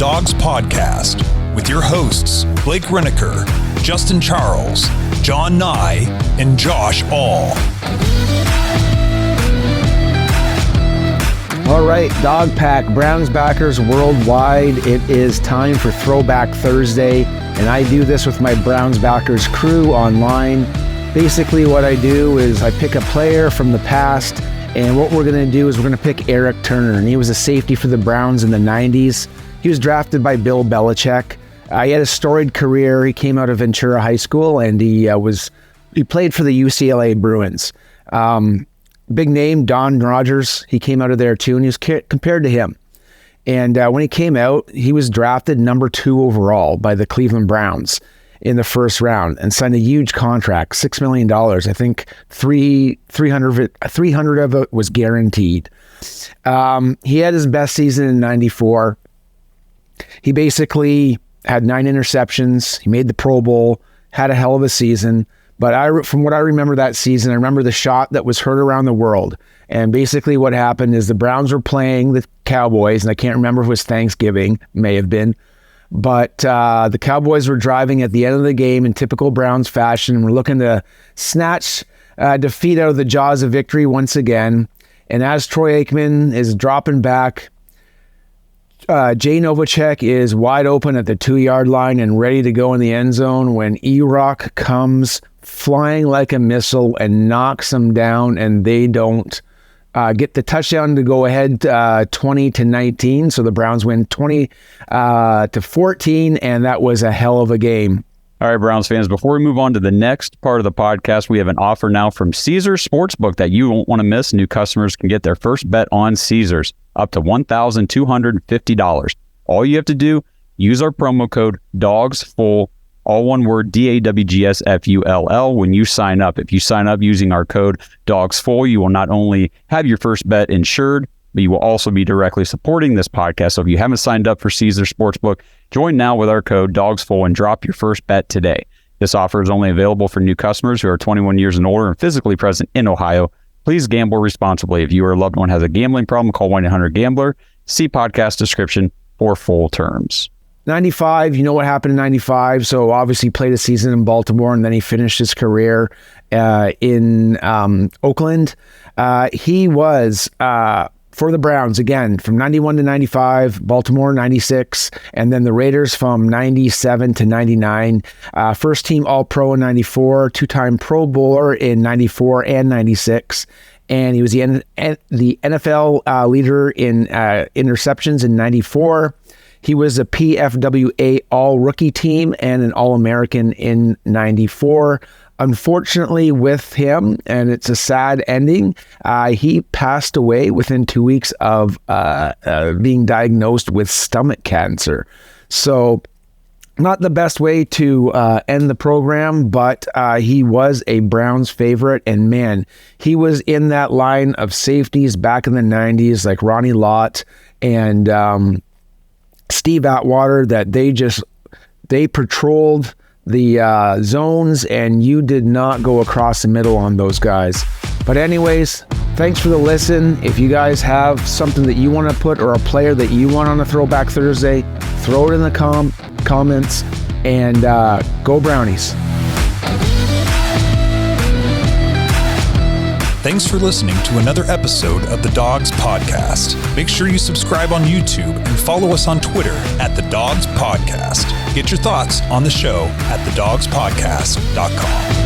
Dawgs Podcast with your hosts, Blake Reneker, Justin Charles, John Nye, and Josh All. All right, Dog Pack, Browns backers worldwide. It is time for Throwback Thursday, and I do this with my Browns backers crew online. Basically, what I do is I pick a player from the past, and what we're going to do is we're going to pick Eric Turner, and he was a safety for the Browns in the 90s. He was drafted by Bill Belichick. He had a storied career. He came out of Ventura High School, and he played for the UCLA Bruins. Big name, Don Rogers. He came out of there too, and he was compared to him. And when he came out, he was drafted number 2 overall by the Cleveland Browns in the first round and signed a huge contract, $6 million. I think 300 of it was guaranteed. He had his best season in 94. He basically had 9 interceptions. He made the Pro Bowl, had a hell of a season. But from what I remember that season, I remember the shot that was heard around the world. And basically what happened is the Browns were playing the Cowboys, and I can't remember if it was Thanksgiving, may have been. But the Cowboys were driving at the end of the game in typical Browns fashion, and were looking to snatch defeat out of the jaws of victory once again. And as Troy Aikman is dropping back, Jay Novacek is wide open at the 2-yard line and ready to go in the end zone when E-Rock comes flying like a missile and knocks him down, and they don't get the touchdown to go ahead 20-19. So the Browns win 20-14, and that was a hell of a game. All right, Browns fans, before we move on to the next part of the podcast, we have an offer now from Caesars Sportsbook that you won't want to miss. New customers can get their first bet on Caesars up to $1,250. All you have to do, use our promo code DAWGSFULL, all one word, DAWGSFULL, when you sign up. If you sign up using our code DAWGSFULL, you will not only have your first bet insured, but you will also be directly supporting this podcast. So if you haven't signed up for Caesars Sportsbook, join now with our code DAWGSFULL and drop your first bet today. This offer is only available for new customers who are 21 years and older and physically present in Ohio. Please gamble responsibly. If you or a loved one has a gambling problem, call 1-800-GAMBLER. See podcast description for full terms. 95, you know what happened in 95. So obviously played a season in Baltimore, and then he finished his career in Oakland. He was for the Browns again from 91 to 95, Baltimore 96, and then the Raiders from 97 to 99. First team All-Pro in 94, 2-time Pro Bowler in 94 and 96. And he was the NFL leader in interceptions in 94. He was a PFWA All-Rookie team and an All-American in 94. Unfortunately with him, and it's a sad ending, he passed away within 2 weeks of being diagnosed with stomach cancer. So not the best way to end the program, but he was a Browns favorite, and man, he was in that line of safeties back in the 90s like Ronnie Lott and Steve Atwater, that they patrolled the zones, and you did not go across the middle on those guys. But anyways, thanks for the listen. If you guys have something that you want to put or a player that you want on a Throwback Thursday, throw it in the comments, and go Brownies. Thanks for listening to another episode of the Dawgs Podcast. Make sure you subscribe on YouTube and follow us on Twitter at the Dawgs Podcast. Get your thoughts on the show at thedawgspodcast.com.